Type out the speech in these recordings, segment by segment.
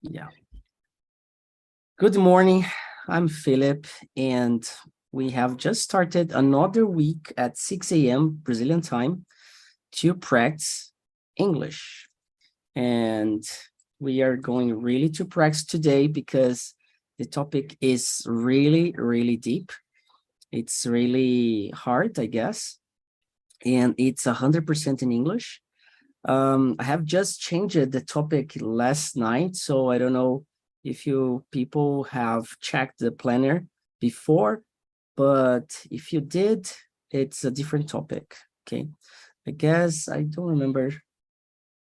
Yeah. Good morning. I'm Philip, and we have just started another week at 6 a.m. Brazilian time to practice English. And we are going really to practice today because the topic is really, really deep. It's really hard, I guess. And it's 100% in English. I have just changed the topic last night, so I don't know if you people have checked the planner before, but if you did, it's a different topic. Okay, I guess I don't remember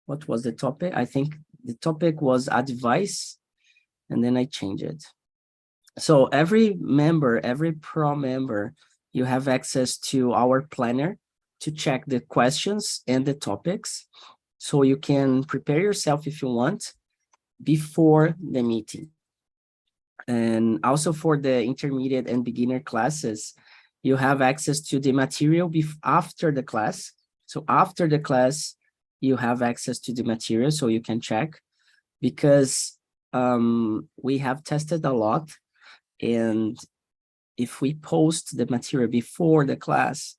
what was the topic. I think the topic was advice, and then I changed it. So every member, every pro member, you have access to our planner to check the questions and the topics. So you can prepare yourself if you want before the meeting. And also for the intermediate and beginner classes, you have access to the material after the class. So after the class, you have access to the material so you can check, because we have tested a lot. And if we post the material before the class,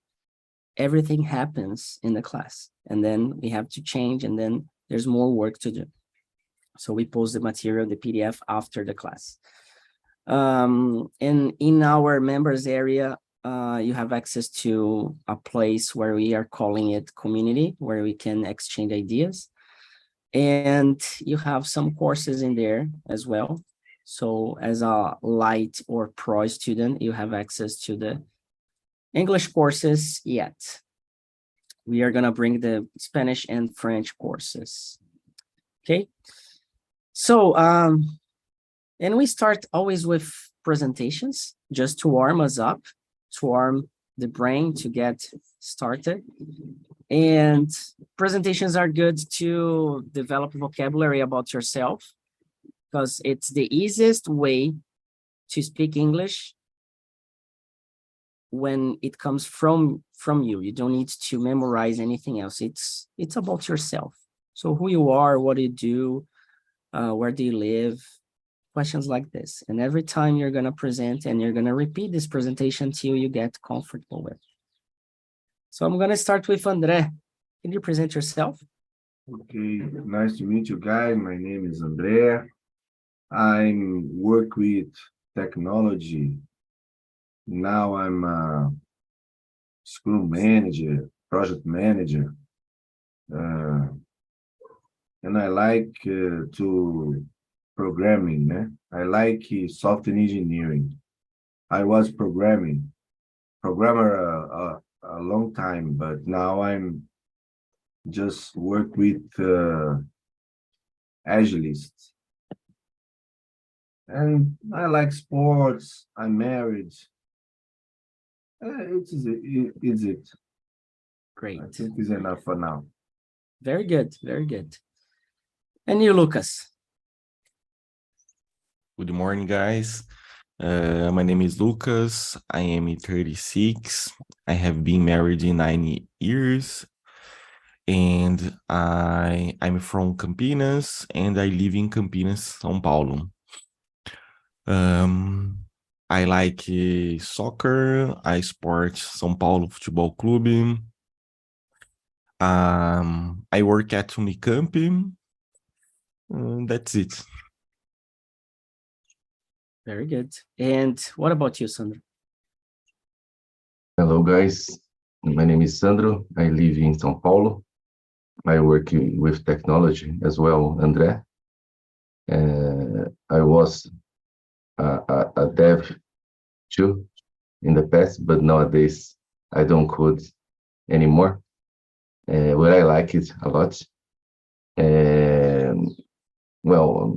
everything happens in the class, and then we have to change, and then there's more work to do. So we post the material, the PDF, after the class. And in our members area, you have access to a place where we are calling it community, where we can exchange ideas. And you have some courses in there as well. So as a light or pro student, you have access to the English courses yet. We are going to bring the Spanish and French courses. Okay. So, and we start always with presentations just to warm us up, to warm the brain to get started. And presentations are good to develop vocabulary about yourself, because it's the easiest way to speak English when it comes from you. You don't need to memorize anything else. It's about yourself. So who you are, what you do, where do you live, questions like this. And every time you're going to present, and you're going to repeat this presentation till you get comfortable with. So I'm going to start with André. Can you present yourself? Okay, nice to meet you guys. My name is André. I work with technology. Now I'm a Scrum manager, project manager. And I like to programming. I like software engineering. I was programmer a long time, but now I'm just work with Agilists. And I like sports. I'm married. It's it. Great. I think it's enough for now. Very good. Very good. And you, Lucas? Good morning, guys. My name is Lucas. I am 36. I have been married in 9 years. And I'm from Campinas, and I live in Campinas, São Paulo. I like soccer. I support São Paulo Futebol Clube. I work at Unicamp. That's it. Very good. And what about you, Sandro? Hello, guys. My name is Sandro. I live in São Paulo. I work with technology as well, André. I was a dev too in the past, but nowadays I don't code anymore. But I like it a lot. Well,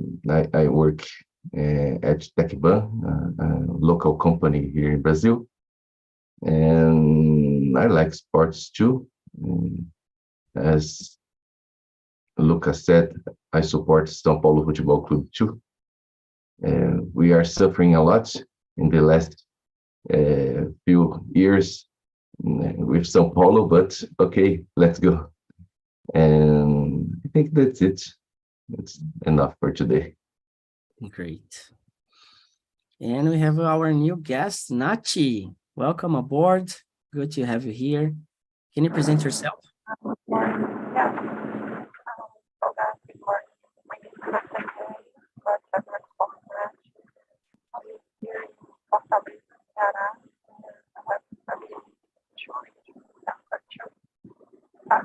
I work at TechBan, a local company here in Brazil. And I like sports too. As Lucas said, I support São Paulo Futebol Clube too. We are suffering a lot in the last few years with São Paulo, but okay, let's go. And I think that's it. It's enough for today. Great. And we have our new guest, Nachi. Welcome aboard. Good to have you here. Can you present yourself? Good morning. Yeah. So that before my name is Francês, but I'm not from French. I live here in Fortaleza, Ceará. I have family children in Santa.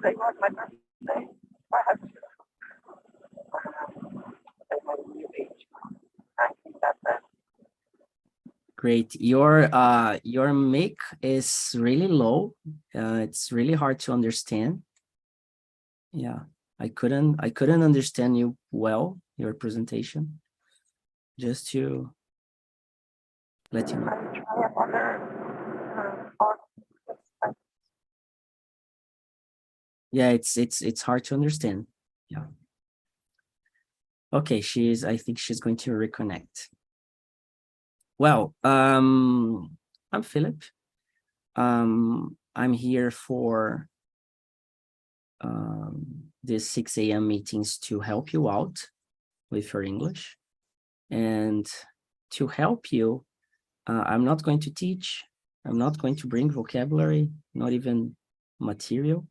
They was my birthday. I have to say my new age. I think that's Great. Your mic is really low. It's really hard to understand. Yeah, I couldn't understand you well, your presentation. Just to let you know. I try another or Yeah, it's hard to understand. Yeah. Okay, I think she's going to reconnect. Well, I'm Philip. I'm here for these 6 a.m. meetings to help you out with your English. And to help you, I'm not going to teach. I'm not going to bring vocabulary, not even material.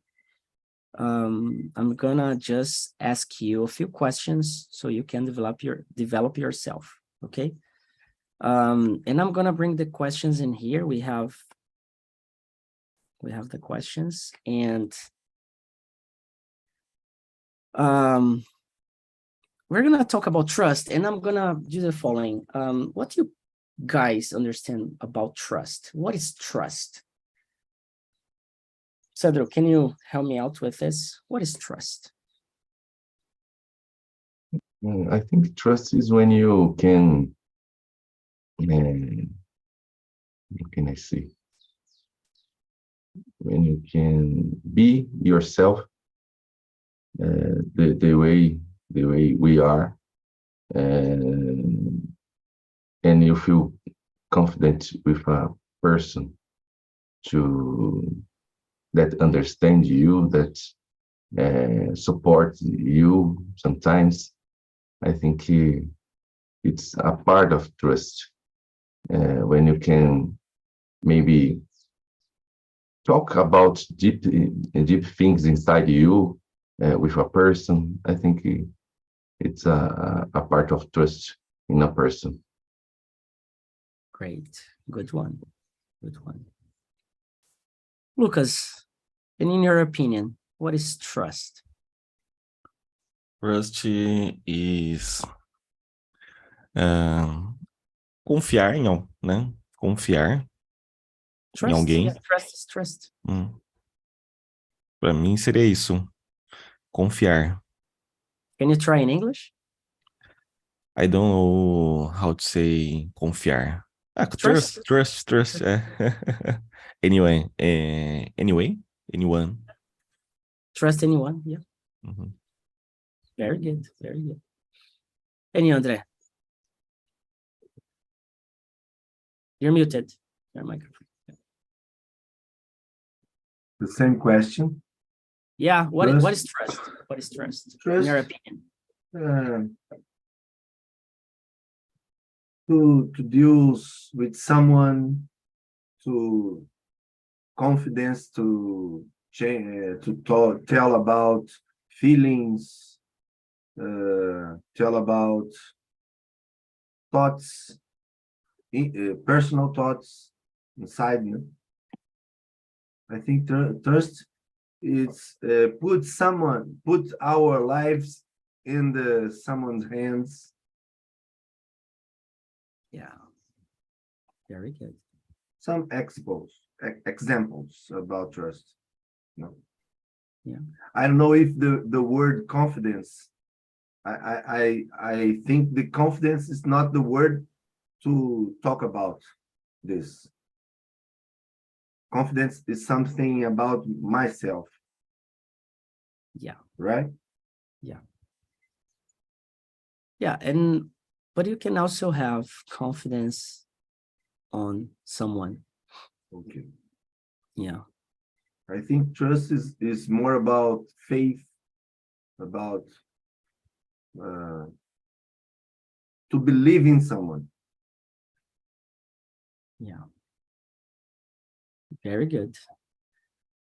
I'm gonna just ask you a few questions so you can develop yourself, okay? And I'm gonna bring the questions in here. We have the questions, and we're gonna talk about trust, and I'm gonna do the following. What do you guys understand about trust? What is trust? Cedro, can you help me out with this? What is trust? I think trust is when you can, how can I say? When you can be yourself, the way we are, and you feel confident with a person that understands you, that support you sometimes. I think it's a part of trust when you can maybe talk about deep things inside you with a person. I think it's a part of trust in a person. Great, good one. Lucas, and in your opinion, what is trust? Trust is confiar em, né? Confiar em alguém. Yeah, trust is trust. Para mim seria isso. Confiar. Can you try in English? I don't know how to say confiar. Trust. Anyway, anyone. Trust anyone, yeah. Mm-hmm. Very good. And you, André? You're muted. Your microphone. The same question. Yeah, what Trust. is trust? What is trust? Trust. In your opinion? To deal with someone, to confidence, to change, to tell about feelings, tell about thoughts, personal thoughts inside you. I think trust is put our lives in someone's hands. Yeah, very good. Some examples about trust. No. Yeah. I don't know if the word confidence. I think the confidence is not the word to talk about this. Confidence is something about myself. Yeah. Right? Yeah, but you can also have confidence on someone. Okay. Yeah. I think trust is more about faith, about to to believe in someone. Yeah. Very good.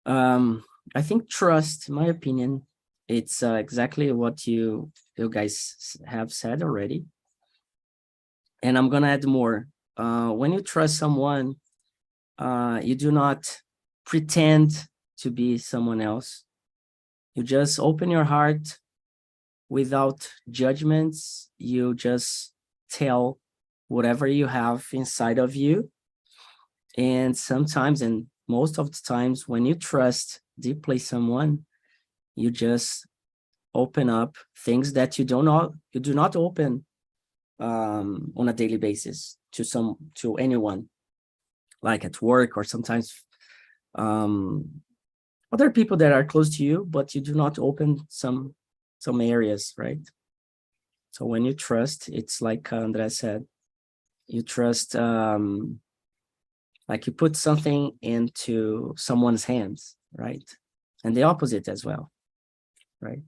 I think trust, in my opinion, it's exactly what you guys have said already. And I'm gonna add more. When you trust someone, you do not pretend to be someone else. You just open your heart without judgments. You just tell whatever you have inside of you. And sometimes, and most of the times, when you trust deeply someone, you just open up things that you do not open on a daily basis to anyone, like at work, or sometimes other people that are close to you, but you do not open some areas, right? So when you trust, it's like André said, you trust, like you put something into someone's hands, right? And the opposite as well, right?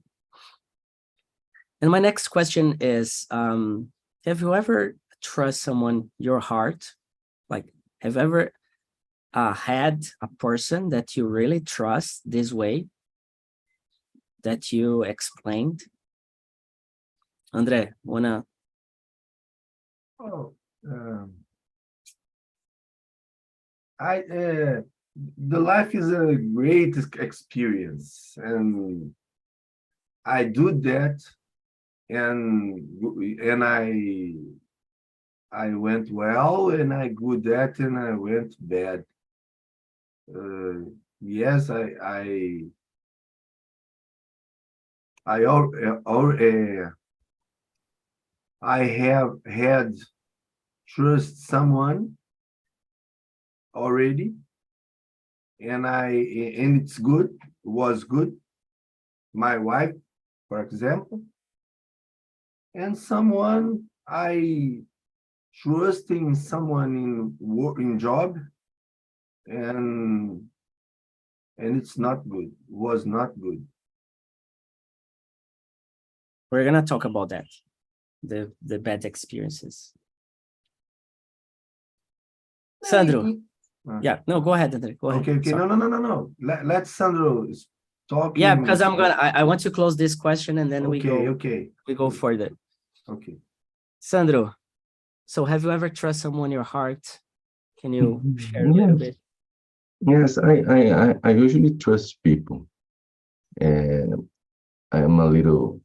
And my next question is, have you ever trust someone your heart? Like, have you ever had a person that you really trust this way that you explained? André, wanna? Oh, the life is a great experience, and I do that, and I went well, and I good that, and I went bad. Yes, I have had trust someone already, and it's good, was good. My wife, for example, and someone I trusting someone in work, in job, and it's not good, was not good. We're gonna talk about that, the bad experiences. Sandro, yeah, no, go ahead, André, go ahead. Okay, Sorry. no. Let Sandro talk. Yeah, because I want to close this question, and then we go further. Okay. Sandro, so have you ever trust someone your heart? Can you share a little bit? Yes, I usually trust people. I am a little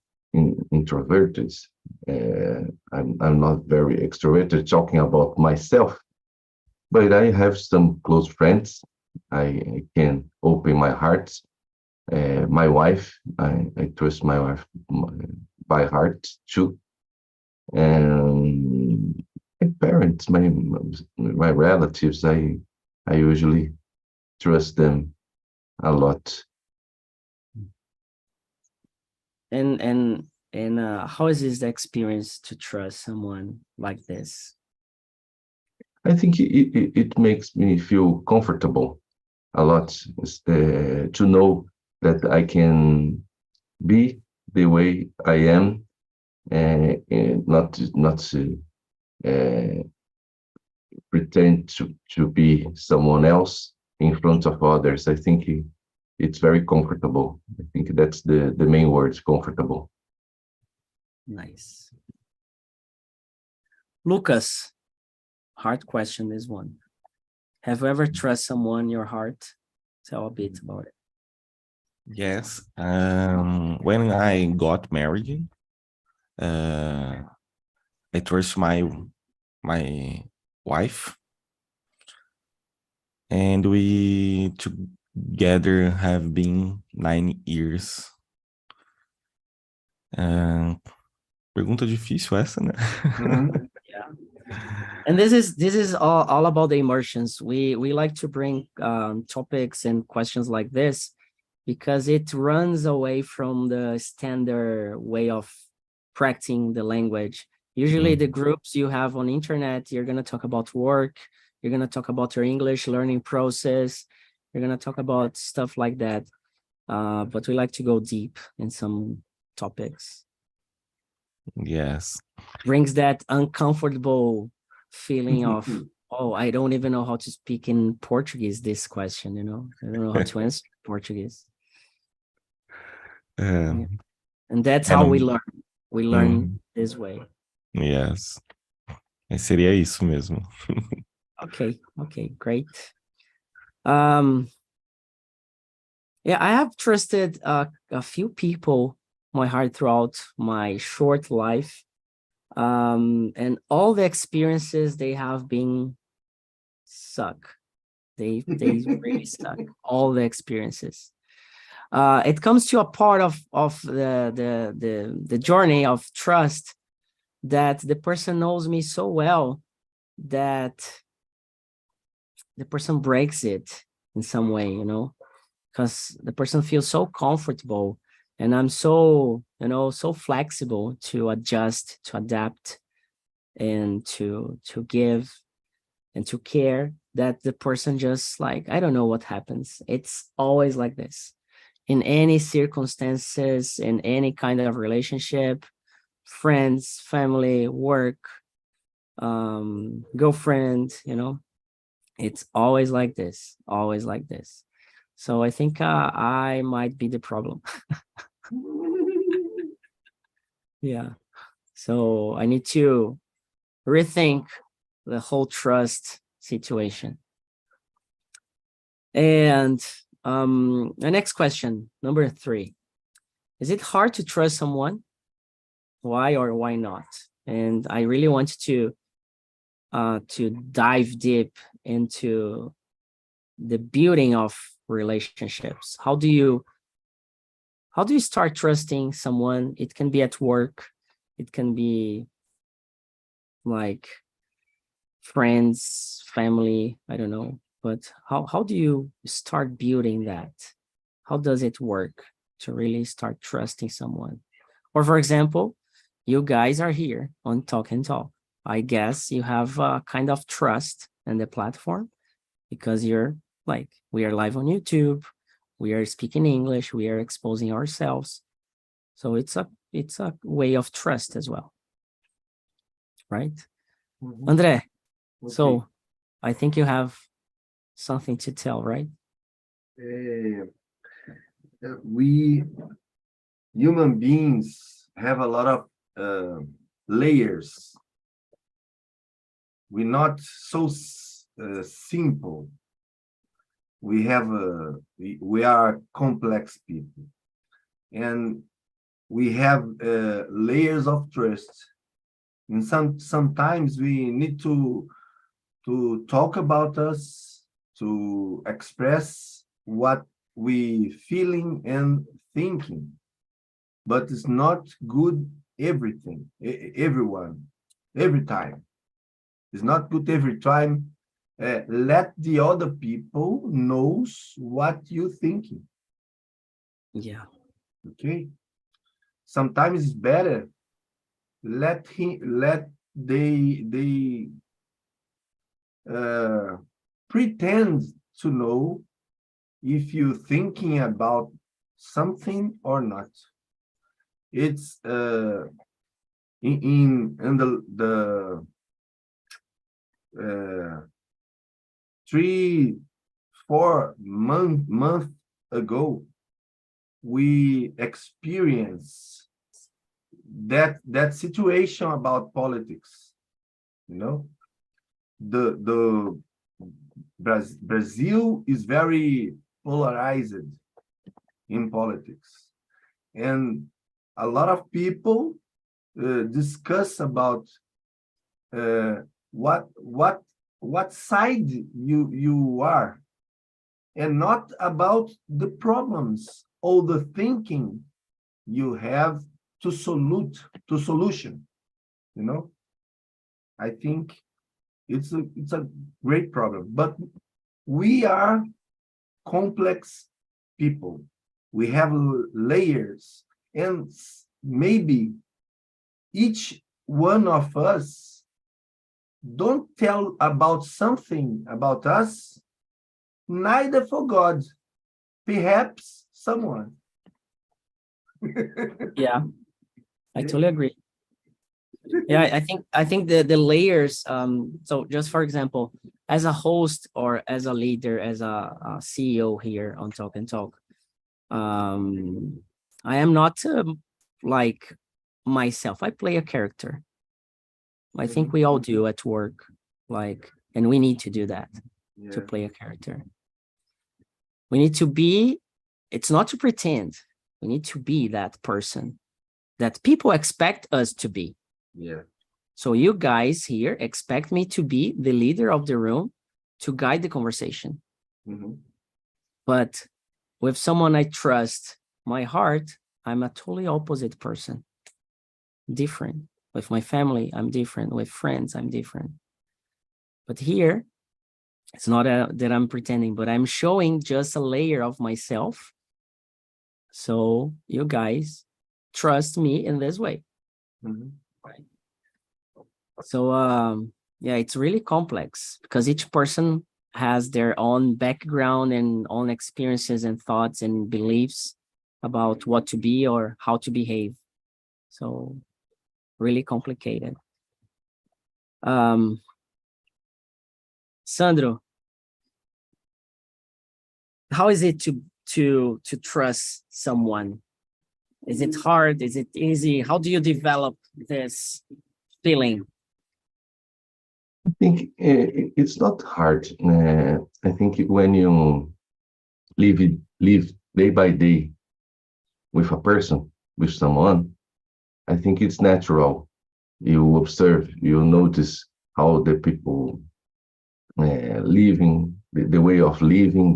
introverted. I'm not very extroverted talking about myself, but I have some close friends. I can open my heart. My wife, I trust my wife by heart too. And my parents, my relatives, I usually trust them a lot. And how is this experience to trust someone like this? I think it makes me feel comfortable a lot to know that I can be the way I am, and not pretend to be someone else in front of others. I think it's very comfortable. I think that's the main word, comfortable. Nice. Lucas, hard question, this one. Have you ever trust someone your heart? Tell a bit about it. Yes. When I got married, I trust my wife, and we together have been 9 years. Pergunta difícil essa, né? Yeah. And this is all about the immersions. We like to bring topics and questions like this because it runs away from the standard way of practicing the language. Usually the groups you have on internet, you're going to talk about work, you're going to talk about your English learning process, you're going to talk about stuff like that. But we like to go deep in some topics. Yes. brings that uncomfortable feeling of, oh, I don't even know how to speak in Portuguese this question, I don't know how to answer Portuguese. É, And that's é, how não- we learn. We learn Uhum. this way. Yes. Seria isso mesmo. Okay, great. Yeah, I have trusted a few people my heart throughout my short life. And all the experiences they have been suck. They really suck. All the experiences. It comes to a part of the journey of trust that the person knows me so well that the person breaks it in some way, because the person feels so comfortable and I'm so, so flexible to adjust, to adapt, and to give and to care, that the person just like, I don't know what happens. It's always like this. In any circumstances, in any kind of relationship, friends, family, work, girlfriend, it's always like this, always like this. So I think I might be the problem. Yeah. So I need to rethink the whole trust situation. And the next question, number 3. Is it hard to trust someone? Why or why not? And I really want to dive deep into the building of relationships. How do you start trusting someone? It can be at work, it can be like friends, family, I don't know. But how do you start building that? How does it work to really start trusting someone? Or for example, you guys are here on Talk and Talk. I guess you have a kind of trust in the platform because you're like, we are live on YouTube, we are speaking English, we are exposing ourselves. So it's a way of trust as well, right? Mhm. André, Okay. so I think you have something to tell, right? We human beings have a lot of layers. We're not so simple. We are complex people, and we have layers of trust. And sometimes we need to talk about us, to express what we feeling and thinking, but it's not good every time. It's not good every time. Let the other people knows what you're thinking. Yeah. Okay. Sometimes it's better let they pretend to know if you're thinking about something or not. It's in the 3-4 month ago, we experienced that situation about politics. The Brazil is very polarized in politics, and a lot of people discuss about what side you are, and not about the problems or the thinking you have to solution. I think it's a great problem, but we are complex people. We have layers, and maybe each one of us don't tell about something about us, neither for God, perhaps someone. Yeah, I totally agree. Yeah, I think the layers, so just for example, as a host or as a leader, as a CEO here on Talk and Talk, I am not like myself. I play a character. I think we all do at work, like, and we need to do that to play a character. We need to be, it's not to pretend. We need to be that person that people expect us to be. Yeah. So you guys here expect me to be the leader of the room to guide the conversation. But with someone I trust my heart, I'm a totally opposite person. Different. With my family, I'm different. With friends, I'm different. But here, it's not that I'm pretending, but I'm showing just a layer of myself. So you guys trust me in this way. Right. So yeah, it's really complex because each person has their own background and own experiences and thoughts and beliefs about what to be or how to behave. So really complicated. Sandro, how is it to trust someone? Is it hard? Is it easy? How do you develop this feeling? I think it's not hard. I think when you live day by day with a person, with someone, I think it's natural. You observe, you notice how the people living, the way of living,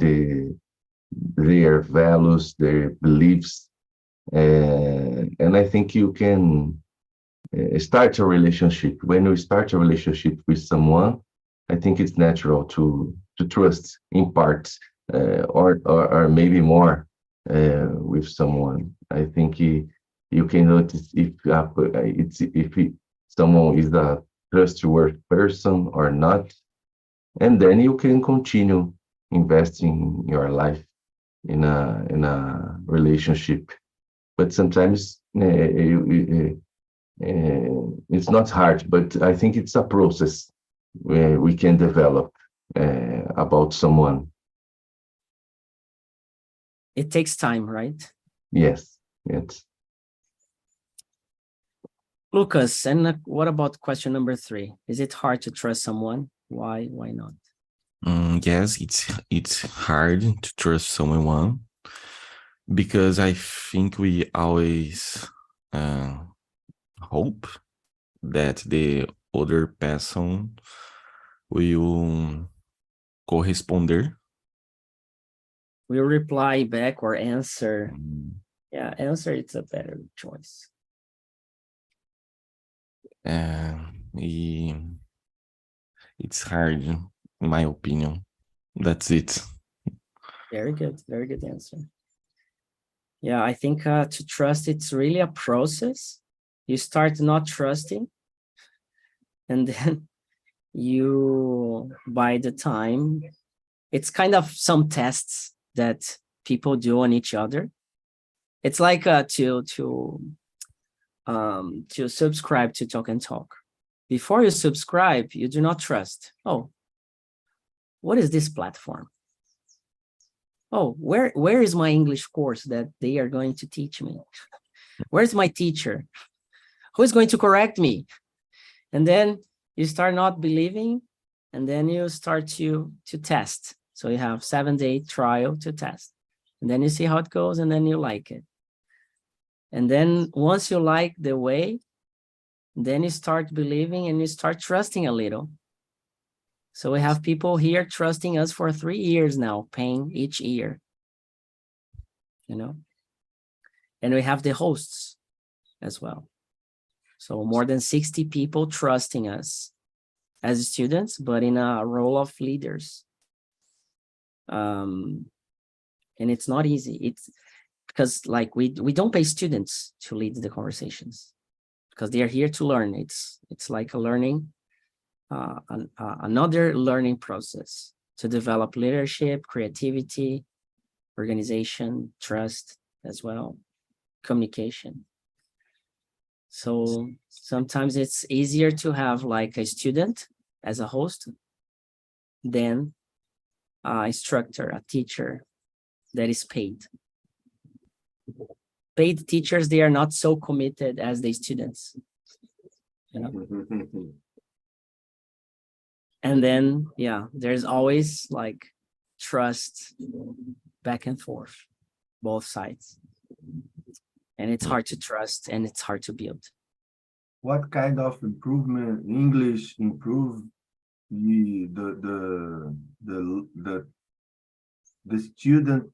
their values, their beliefs, and I think you can start a relationship. When you start a relationship with someone, I think it's natural to trust in parts, or maybe more with someone. I think you can notice if someone is a trustworthy person or not, and then you can continue investing your life in a relationship. But sometimes it's not hard, but I think it's a process where we can develop about someone. It takes time, right? Yes, yes. Lucas, and what about question number 3? Is it hard to trust someone? Why not? Yes, it's hard to trust someone because I think we always hope that the other person will corresponder. We'll reply back or answer. Yeah, answer, it's a better choice. It's hard, in my opinion. That's it. Very good answer. Yeah, I think to trust, it's really a process. You start not trusting, and then you, by the time, it's kind of some tests that people do on each other. It's like to subscribe to Talk and Talk. Before you subscribe, you do not trust. Oh, what is this platform? Oh, where is my English course that they are going to teach me? Where's my teacher? Who is going to correct me? And then you start not believing, and then you start to test. So you have 7-day trial to test. And then you see how it goes, and then you like it. And then once you like the way, then you start believing and you start trusting a little. So we have people here trusting us for 3 years now, paying each year, you know. And we have the hosts as well. So more than 60 people trusting us as students, but in a role of leaders. And it's not easy. It's because like we don't pay students to lead the conversations because they are here to learn. It's like a learning, another learning process to develop leadership, creativity, organization, trust as well, communication. So sometimes it's easier to have like a student as a host than a instructor, a teacher that is paid. Paid teachers, they are not so committed as the students. You know? And then, yeah, there's always like trust back and forth, both sides. And it's hard to trust and it's hard to build. What kind of improvement English improve the student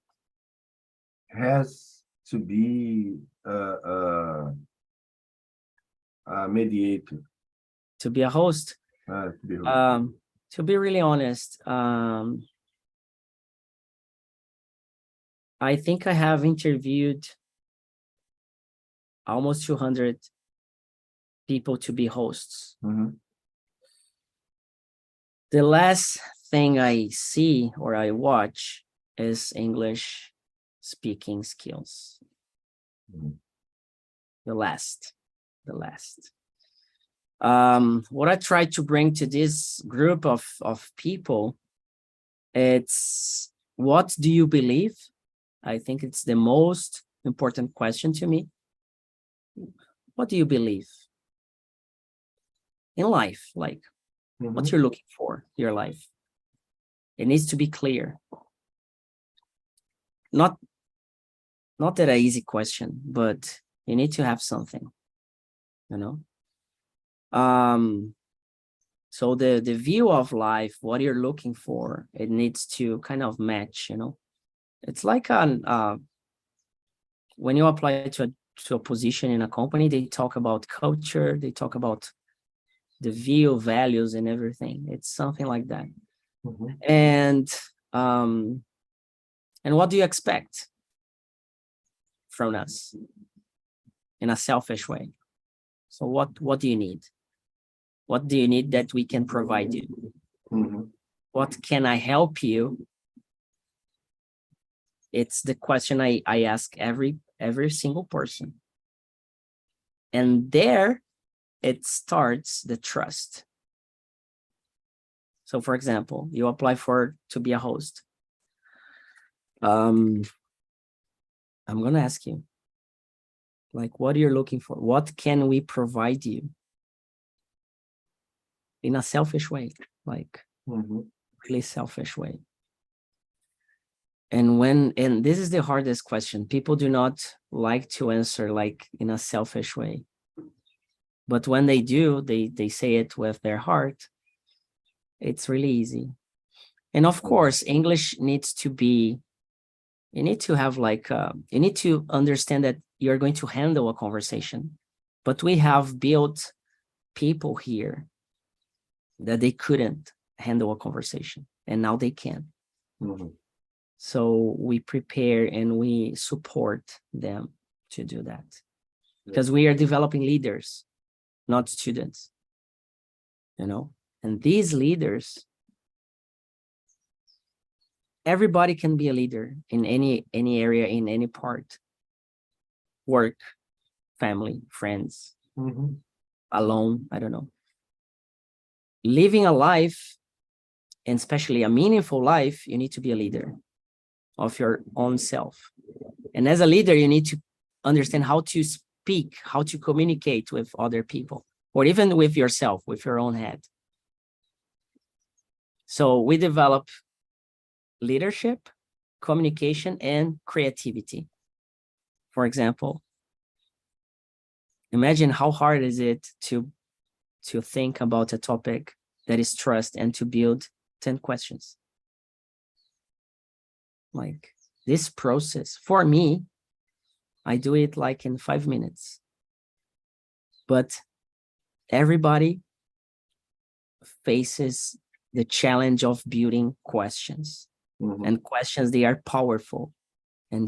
has to be a mediator, To be a host, to be host. to be really honest, I think I have interviewed almost 200 people to be hosts. Mhm. The last thing I see or I watch is English speaking skills. Mhm. The last. What I try to bring to this group of people, it's what do you believe? I think it's the most important question to me. What do you believe in life? Like, what you're looking for in your life? It needs to be clear. Not that an easy question, but you need to have something, you know? So the view of life, what you're looking for, it needs to kind of match, you know? It's like when you apply to a position in a company, they talk about culture, they talk about the view, values, and everything. It's something like that. Mhm. And what do you expect from us in a selfish way? So what do you need? What do you need that we can provide you? Mhm. What can I help you? It's the question I ask every single person. And there it starts the trust. So for example, you apply to be a host. I'm gonna ask you, like, what you're looking for? What can we provide you? In a selfish way, like Mhm. really selfish way. And this is the hardest question. People do not like to answer like in a selfish way. But when they do, they say it with their heart. It's really easy. And of course, English needs to be, you need to have like, you need to understand that you're going to handle a conversation. But we have built people here that they couldn't handle a conversation, and now they can. Mhm. So we prepare and we support them to do that. Because we are developing leaders, not students, you know? And these leaders, everybody can be a leader in any area, in any part. Work, family, friends, Mhm. alone, I don't know. Living a life, and especially a meaningful life, you need to be a leader of your own self. And as a leader, you need to understand how to speak, how to communicate with other people, or even with yourself, with your own head. So we develop leadership, communication, and creativity. For example, imagine how hard is it to think about a topic that is trust and to build 10 questions. Like this process, for me, I do it like in 5 minutes. But everybody faces the challenge of building questions. Mhm. And questions, they are powerful. And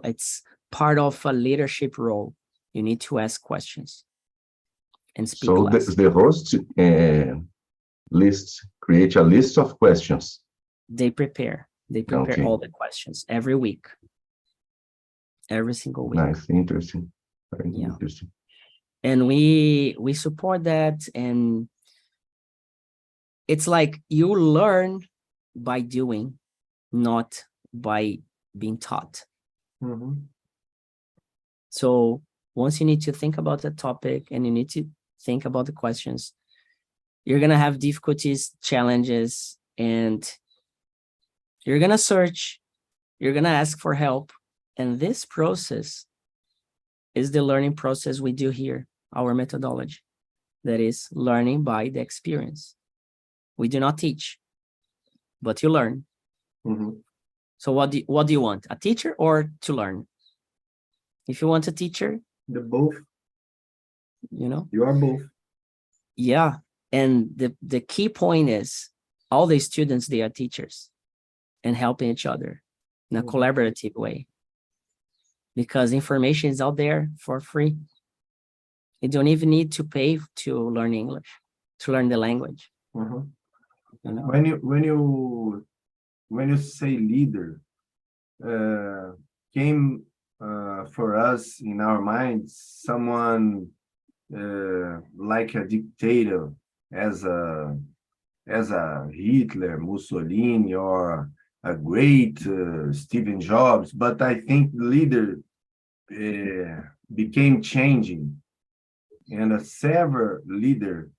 it's part of a leadership role. You need to ask questions and speak So less. the host create a list of questions. They prepare Okay. all the questions every week, every single week. Nice, interesting, very Yeah. interesting. And we support that, and it's like you learn by doing, not by being taught. Mhm. So once you need to think about the topic and you need to think about the questions, you're going to have difficulties, challenges, and you're going to search, you're going to ask for help. And this process is the learning process we do here, our methodology. That is learning by the experience. We do not teach, but you learn. Mhm. So what do you want? A teacher or to learn? If you want a teacher, The both. you know, You are both. yeah. And the key point is all the students, they are teachers and helping each other in a Mhm. collaborative way. Because information is out there for free. You don't even need to pay to learn English, to learn the language. Mhm. You know? When you say leader, came for us in our minds someone like a dictator, as a Hitler, Mussolini, or a great Stephen Jobs. But I think leader became changing, and a several leader,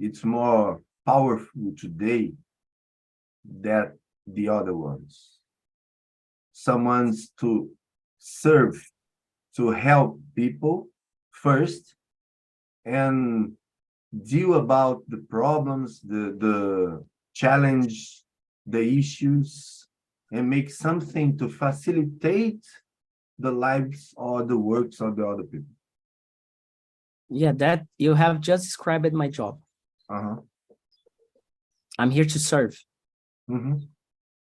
it's more powerful today than the other ones. Someone's to serve, to help people first, and deal about the problems, the challenge, the issues, and make something to facilitate the lives or the works of the other people. Yeah, that you have just described my job. Uh-huh. I'm here to serve Mhm.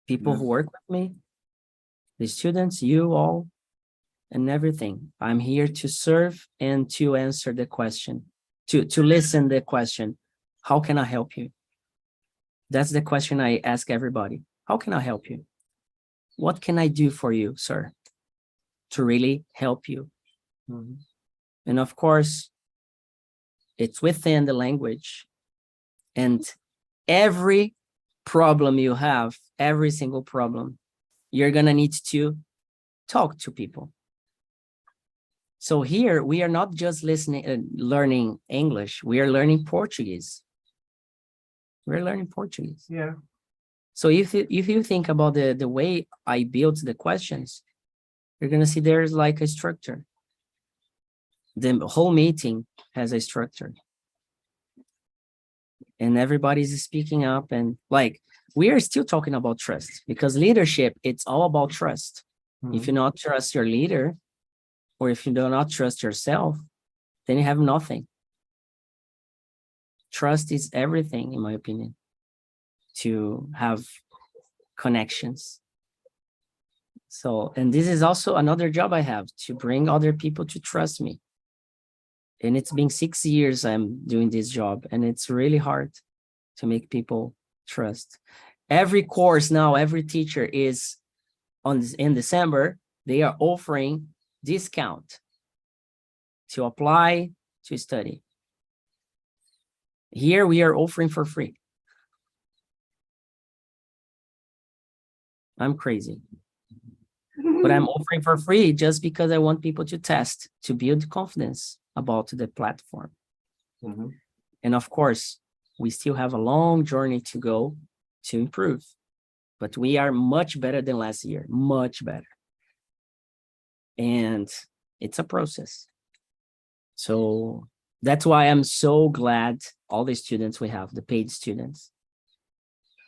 people Yes. who work with me, the students, you all, and everything. I'm here to serve and to answer the question, to listen the question. How can I help you? That's the question I ask everybody. How can I help you? What can I do for you, sir, to really help you? Mhm. And of course, it's within the language. And every problem you have, every single problem, you're going to need to talk to people. So here we are not just learning English, we are learning Portuguese. We're learning Portuguese. Yeah. So if you think about the way I built the questions, you're going to see there's like a structure. The whole meeting has a structure. And everybody's speaking up, and like we are still talking about trust, because leadership, it's all about trust. If you not trust your leader, or if you do not trust yourself, then you have nothing. Trust is everything, in my opinion, to have connections. So, and this is also another job I have, to bring other people to trust me. And it's been 6 years I'm doing this job, and it's really hard to make people trust. Every course now, every teacher is in December, they are offering discount to apply to study. Here we are offering for free. I'm crazy. But I'm offering for free just because I want people to test, to build confidence about the platform. Mhm. And of course, we still have a long journey to go to improve, but we are much better than last year, much better. And it's a process. So that's why I'm so glad all the students we have, the paid students,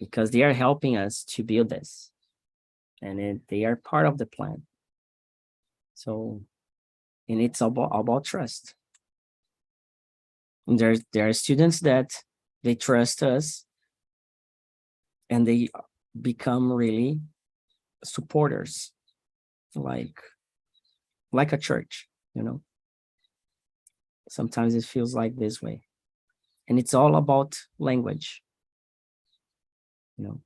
because they are helping us to build this, and they are part of the plan. So, and it's about trust. And there are students that they trust us, and they become really supporters, like a church, you know. Sometimes it feels like this way, and it's all about language, you know.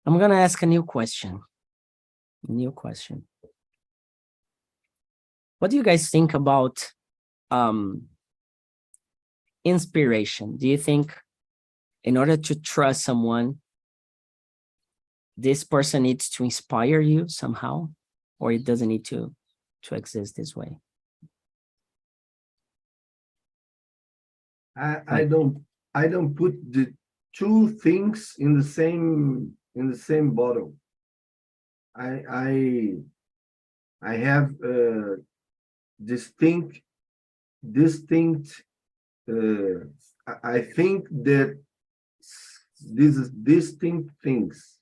I'm gonna ask a new question. What do you guys think about inspiration? Do you think in order to trust someone, this person needs to inspire you somehow, or it doesn't need to exist this way? I don't put the two things in the same bottle. I have distinct. I think that this is distinct things.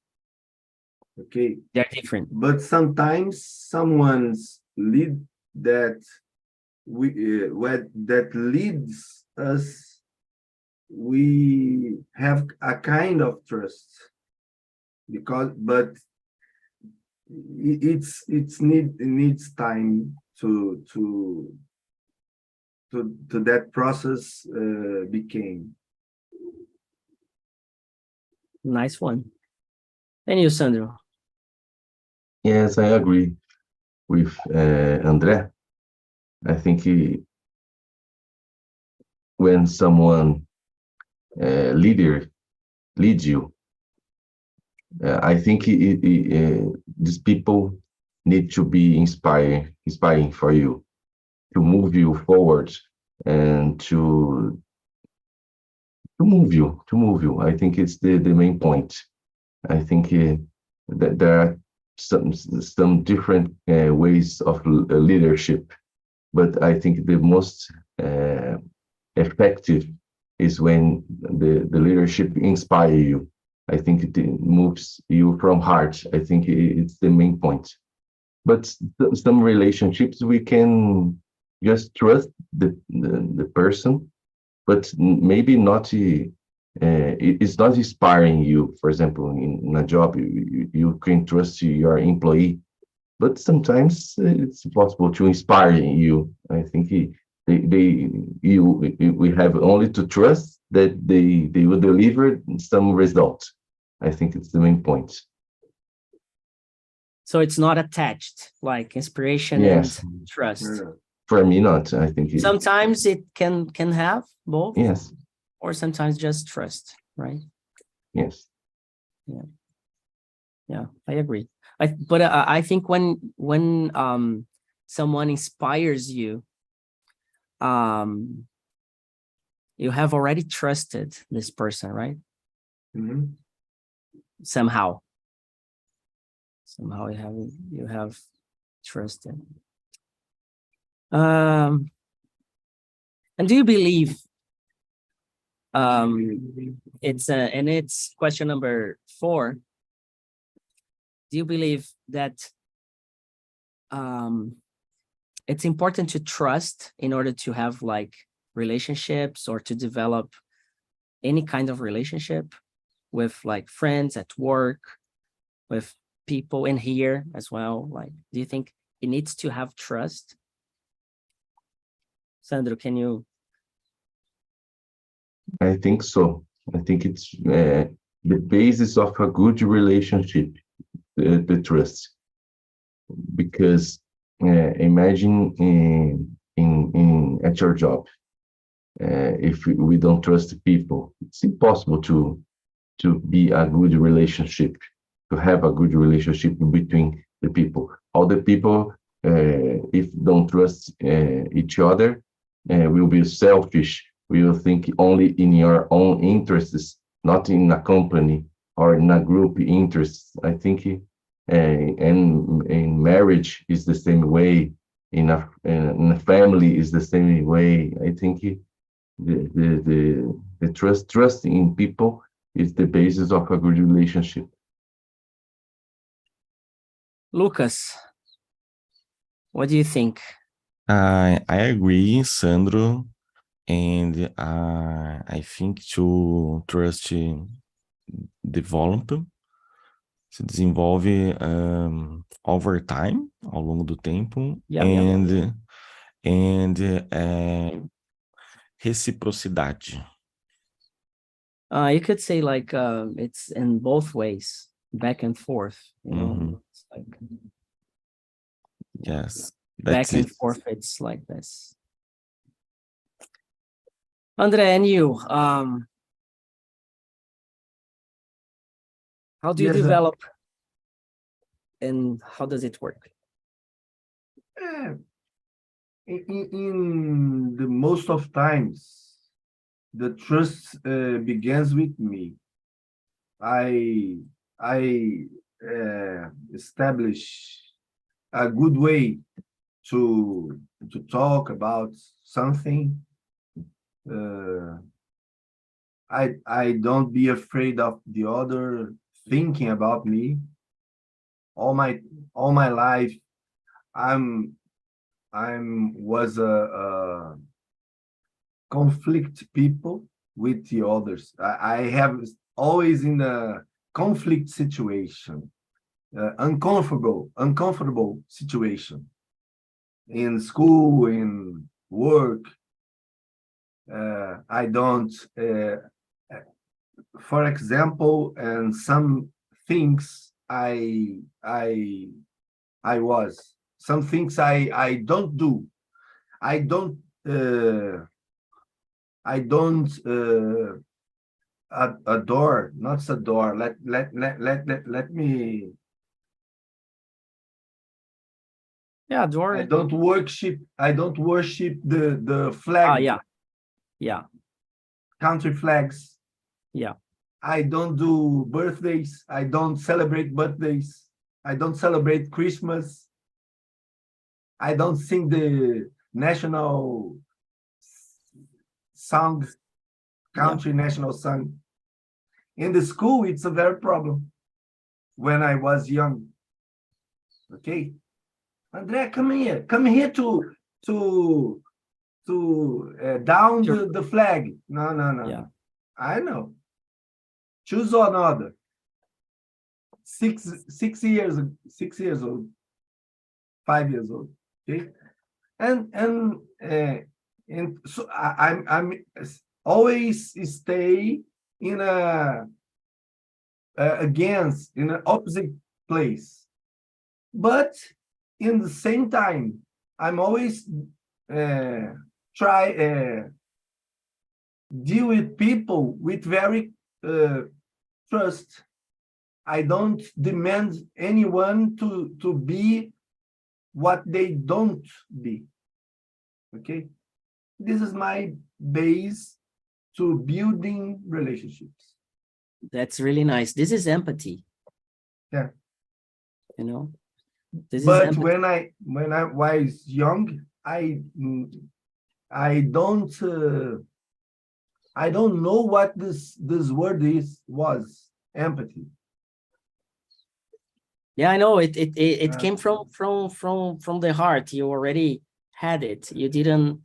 Okay, They're different. but sometimes someone's lead that that leads us, we have a kind of trust, but it needs time to that process became. Nice one. And you, Sandro? Yes, I agree with André. I think when someone leads you, I think these people need to be inspiring for you, to move you forward and to move you. I think it's the main point. I think that there are some different ways of leadership, but I think the most effective is when the leadership inspire you. I think it moves you from heart. I think it's the main point. But some relationships we can just trust the person, but maybe not. It's not inspiring you. For example, in a job, you can trust your employee, but sometimes it's possible to inspire you. I think we have only to trust that they will deliver some result. I think it's the main point. So it's not attached, like inspiration Yes. and trust. For me, not. I think Sometimes it can have both. Yes. Or sometimes just trust, right? Yes. Yeah, I agree. But I think when someone inspires you, you have already trusted this person, right? Mhm. Somehow you have trusted. And do you believe it's question number 4. Do you believe that it's important to trust in order to have like relationships or to develop any kind of relationship with like friends at work, with people in here as well? Like, do you think it needs to have trust? Sandro, can you? I think so. I think it's the basis of a good relationship, the trust. Because imagine in at your job, if we don't trust people, it's impossible to be a good relationship, to have a good relationship between the people. All the people, if don't trust each other, will be selfish. Will think only in your own interests, not in a company or in a group interests. I think, and in marriage is the same way. In a family is the same way. I think the trust in people is the basis of a good relationship. Lucas, what do you think? I agree, Sandro, and I think to trust se desenvolve over time, ao longo do tempo, and reciprocidade. You could say like it's in both ways, back and forth, you know. Mhm. It's like, Yes. That's back and it. forth. It's like this. Andre, and you, how do you Yes, develop and how does it work? in the most of times, the trust begins with me. I establish a good way to talk about something. I don't be afraid of the other thinking about me. All my life, was a conflict people with the others. I have always in a conflict situation, uncomfortable situation in school, in work. I don't, for example, and some things was some things I don't do. I don't adore, not adore. Let me. Yeah, adore I it. don't worship. I don't worship the flag. Yeah, Country flags. yeah. I don't do birthdays. I don't celebrate birthdays. I don't celebrate Christmas. I don't sing the national song, country national song. In the school, it's a very problem when I was young. Okay, André, come here to down the flag. No. Yeah. I know. Choose another. 6 years old, 5 years old. Okay, and so I'm always stay in a against in an opposite place, but in the same time I'm always try deal with people with very trust. I don't demand anyone to be what they don't be. Okay, this is my base to building relationships. That's really nice. This is empathy. Yeah. You know, this is But empathy. when I was young, I don't know what this word was empathy. Yeah, I know it came from the heart. You already had it. You didn't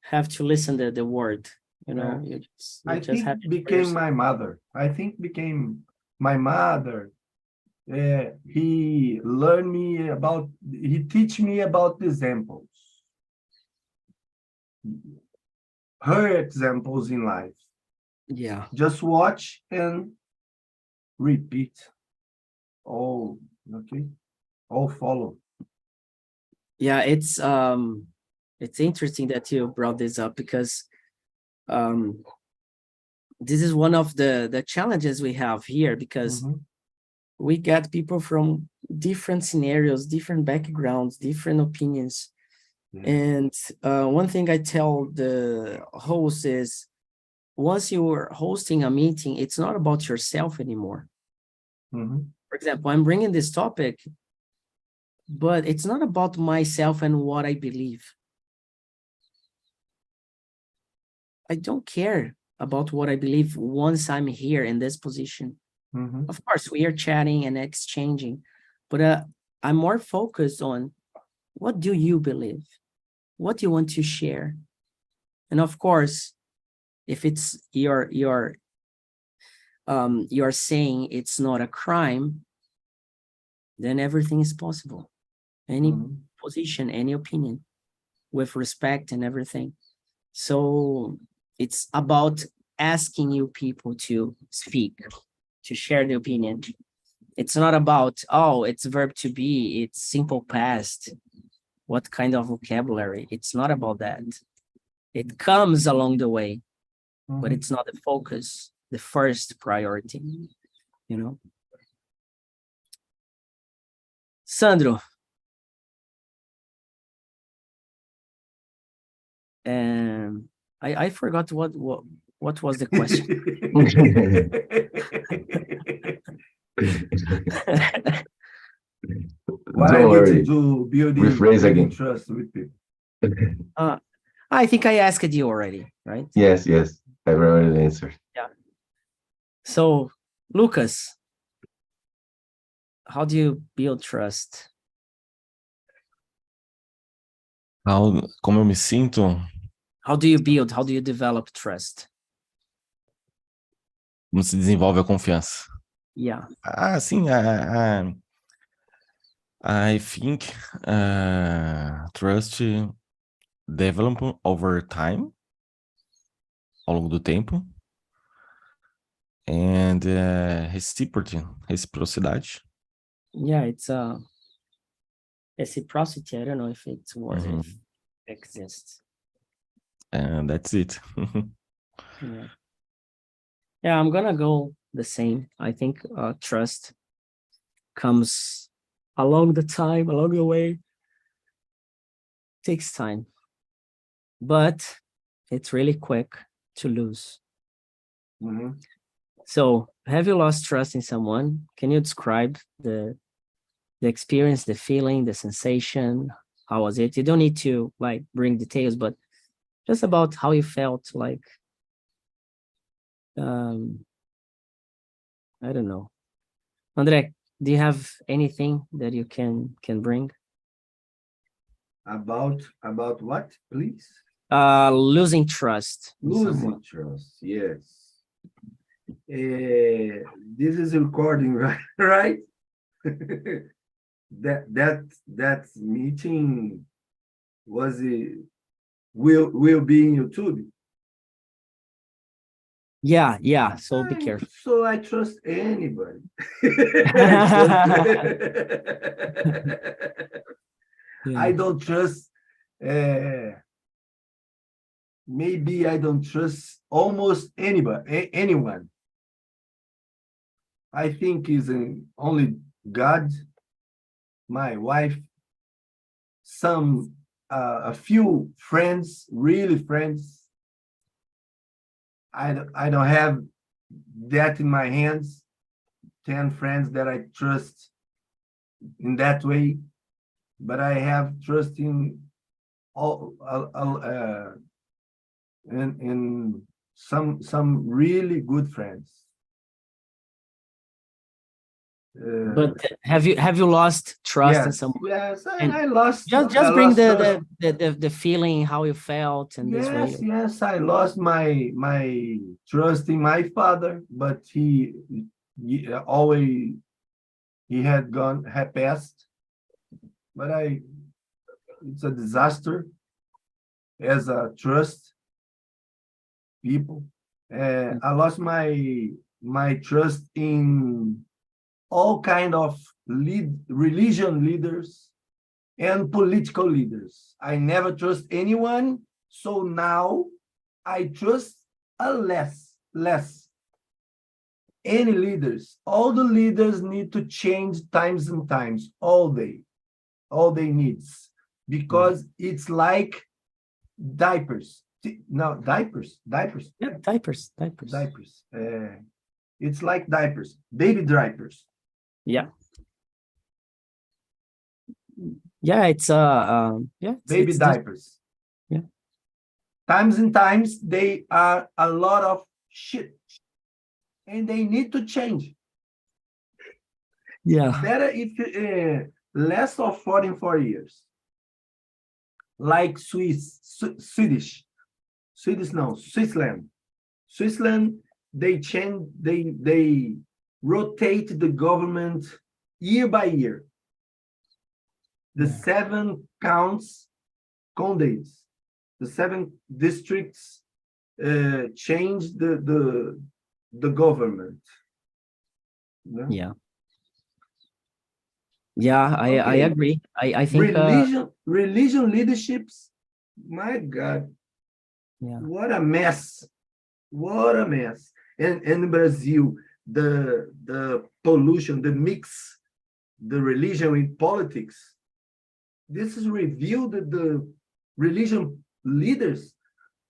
have to listen to the word. You know, you I just think have to became my mother. I think became my mother. He learned me about. He teach me about examples. Her examples in life. Yeah. Just watch and repeat. Oh, okay. All follow. Yeah, it's interesting that you brought this up because this is one of the challenges we have here because we get people from different scenarios, different backgrounds, different opinions. And one thing I tell the host is once you're hosting a meeting, it's not about yourself anymore. For example, I'm bringing this topic, but it's not about myself and what I believe. I don't care about what I believe once I'm here in this position. Of course, we are chatting and exchanging, but I'm more focused on what do you believe? What do you want to share? And of course, if it's you're saying it's not a crime, then everything is possible. Any position, any opinion, with respect and everything. So it's about asking you people to speak, to share the opinion. It's not about, oh, it's verb to be, it's simple past. what kind of vocabulary. It's not about that. It comes along the way, but it's not the focus, the first priority, you know? Sandro. And I forgot what was the question. What Don't I need worry. to do building Rephrase again. trust with people. I think I asked you already, right? Yes, I've already answered. So, Lucas, how do you build trust? Como eu me sinto? How do you develop trust? Como se desenvolve a confiança? Yeah. Sim, I think trust develop over time, ao longo do tempo, and reciprocidade. Yeah, it's reciprocity. I don't know if it's word if it exists. And that's it. Yeah, I'm gonna go the same. I think trust comes along the way. Takes time, but it's really quick to lose. So, have you lost trust in someone? Can you describe the experience, the feeling, the sensation? How was it? You don't need to like bring details, but just about how you felt, like I don't know. André, do you have anything that you can bring? About what, please? Losing trust. in Losing someone. trust, yes. This is recording, right? Right? that meeting was will be in YouTube. Yeah. So be careful. So I trust anybody. I don't trust. Maybe I don't trust almost anyone. I think is only God, my wife, a few friends, really friends. I don't have that in my hands. 10 friends that I trust in that way, but I have trust in in some really good friends. But have you lost trust in someone? Yes, And I lost. Just bring the feeling, how you felt, and this way. Yes, I lost my trust in my father, but he always had passed. But it's a disaster as a trust people. I lost my trust in all kind of religion leaders and political leaders. I never trust anyone, so now I trust less. Any leaders, all the leaders need to change times and times, all they needs, because it's like diapers. No, diapers. Yeah, diapers. It's like diapers, baby diapers. Yeah. Yeah, it's baby diapers. Yeah. Times and times they are a lot of shit, and they need to change. Yeah. Better if less of 44 years. Like Switzerland. Switzerland, they rotate the government year by year. The 7 counties, the 7 districts change the government. Yeah. Yeah, I Okay. agree. I think Religion leaderships, my God, yeah. what a mess. What a mess. And in Brazil, the pollution, the mix, the religion with politics, this is revealed that the religion leaders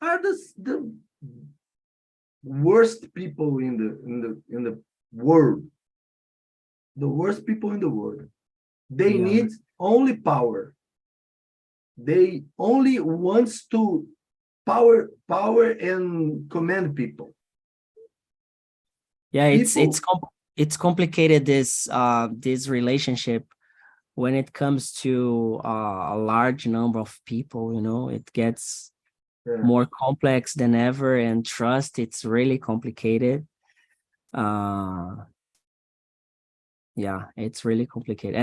are the worst people in the world. The worst people in the world. They Yeah. need only power. They only wants to power and command people. Yeah, People, it's complicated, this relationship when it comes to a large number of people, you know, it gets more complex than ever, and trust, it's really complicated. Yeah, it's really complicated.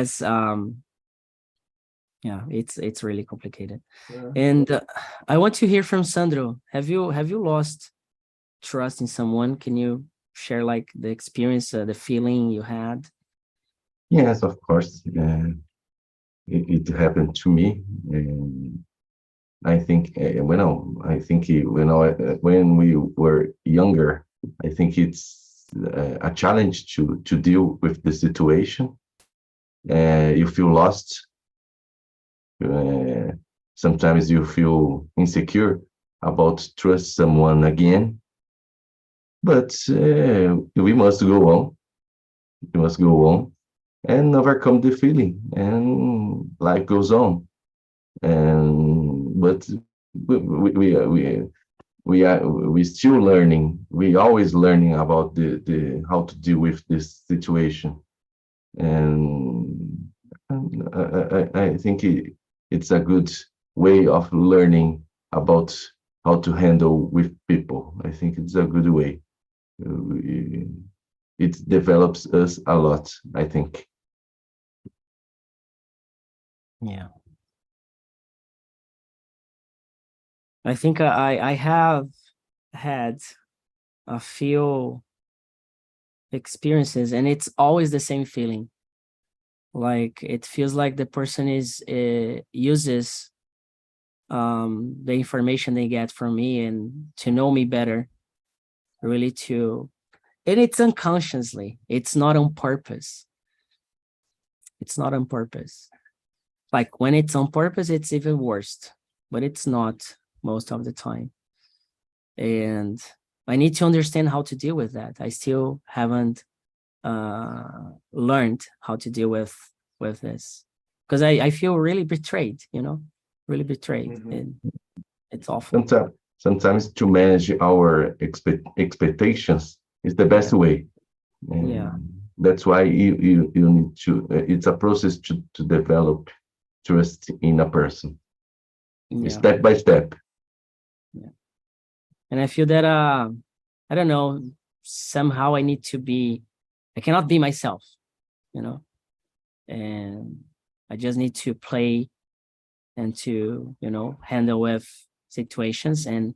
Yeah, it's really complicated. And I want to hear from Sandro. Have you lost trust in someone? Can you share like the experience, the feeling you had? Yes, of course. It happened to me. And I think when we were younger, I think it's a challenge to deal with the situation. You feel lost. Sometimes you feel insecure about trust someone again, but we must go on. We must go on and overcome the feeling, and life goes on. And but we still learning. We always learning about the how to deal with this situation. And I think it's a good way of learning about how to handle with people. I think it's a good way. It develops us a lot, I think. Yeah. I think I have had a few experiences, and it's always the same feeling. Like it feels like the person uses the information they get from me and to know me better, really and it's unconsciously. It's not on purpose. It's not on purpose. Like when it's on purpose, it's even worse, but it's not most of the time. And I need to understand how to deal with that. I still haven't learned how to deal with this, because I feel really betrayed, you know, really betrayed. And it's awful. Sometimes to manage our expectations is the best way. And Yeah. that's why you need to. It's a process to develop trust in a person, Yeah. step by step. Yeah. And I feel that I don't know, somehow I cannot be myself, you know, and I just need to play and to, you know, handle with situations, and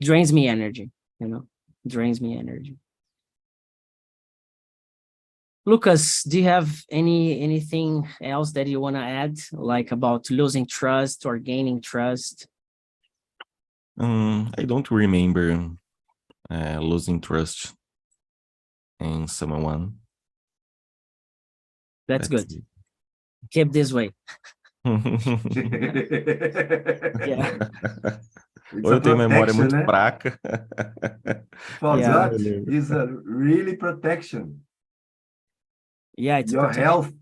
drains me energy, you know, drains me energy. Lucas, do you have anything else that you want to add, like about losing trust or gaining trust? I don't remember losing trust in someone. That's good. Keep this way. Yeah. Ou eu tenho memória muito né? fraca. Forgot Yeah. is a really protection. Yeah, it's Your protection. health.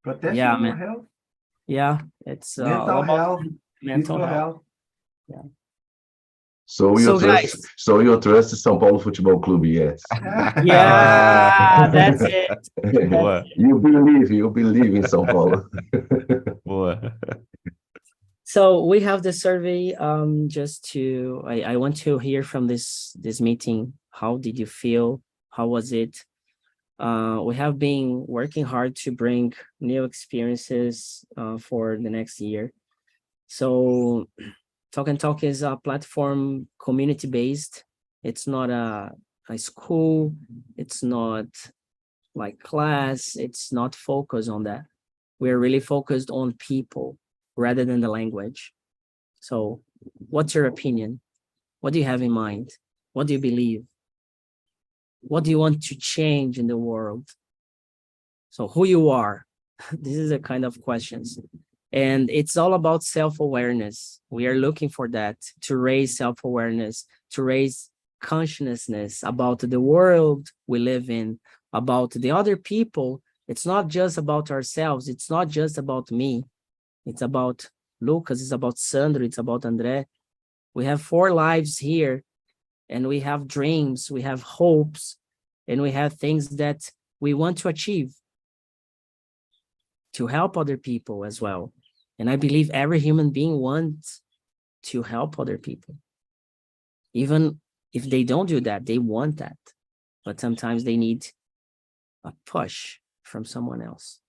Protection Yeah, of your man. health. Yeah, it's all Mental about health. mental Physical health. health. Yeah. So you trust. So you trust São Paulo Futebol Clube, yes. Yeah, that's it. Boa. You believe in São Paulo. Boa. So we have the survey. I want to hear from this meeting. How did you feel? How was it? We have been working hard to bring new experiences for the next year. So TALKNTALK is a platform community-based. It's not a school. It's not like class. It's not focused on that. we're really focused on people rather than the language. So what's your opinion? What do you have in mind? What do you believe? What do you want to change in the world? So who you are, this is the kind of questions. And it's all about self-awareness. We are looking for that, to raise self-awareness, to raise consciousness about the world we live in, about the other people. It's not just about ourselves. It's not just about me. It's about Lucas, it's about Sandro, it's about André. We have 4 lives here, and we have dreams, we have hopes, and we have things that we want to achieve to help other people as well. And I believe every human being wants to help other people. Even if they don't do that, they want that. But sometimes they need a push from someone else.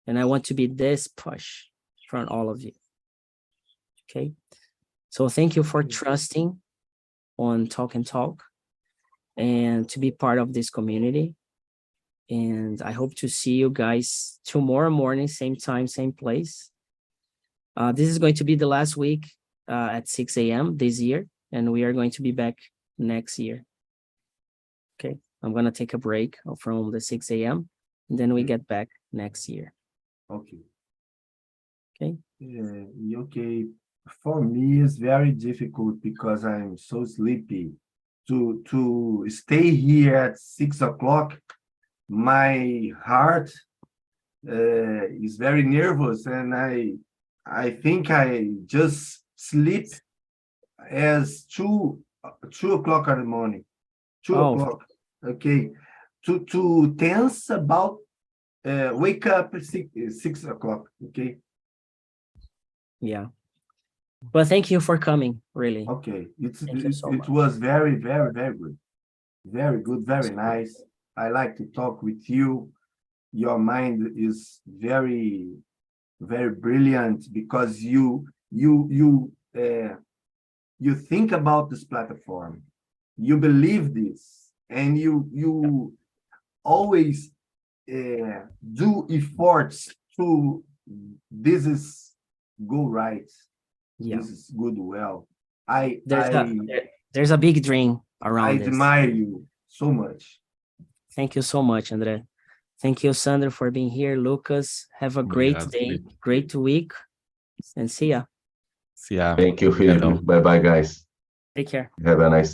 And I want to be this push from all of you. Okay? So thank you for trusting on Talk and Talk and to be part of this community. And I hope to see you guys tomorrow morning, same time, same place. This is going to be the last week at 6 a.m. this year, and we are going to be back next year. Okay, I'm going to take a break from the 6 a.m. and then we get back next year. Okay. Okay. Okay. For me, it's very difficult because I'm so sleepy. To stay here at 6 o'clock, my heart is very nervous, and I think I just sleep as 2 o'clock in the morning. 2 o'clock. Okay. To tense about wake up at 6 o'clock. Okay. Yeah. But thank you for coming, really. Okay. Thank you so much. It was very, very, very good. Very good, very nice. I like to talk with you. Your mind is very, very brilliant because you think about this platform. You believe this, and you always do efforts to this is go right. Yeah. This is good well. There's a big dream around this. I admire you so much. Thank you so much, André. Thank you, Sandro, for being here. Lucas, have a great day, great week, and see ya. See ya. Thank you, Felipe. Bye-bye, guys. Take care. Have a nice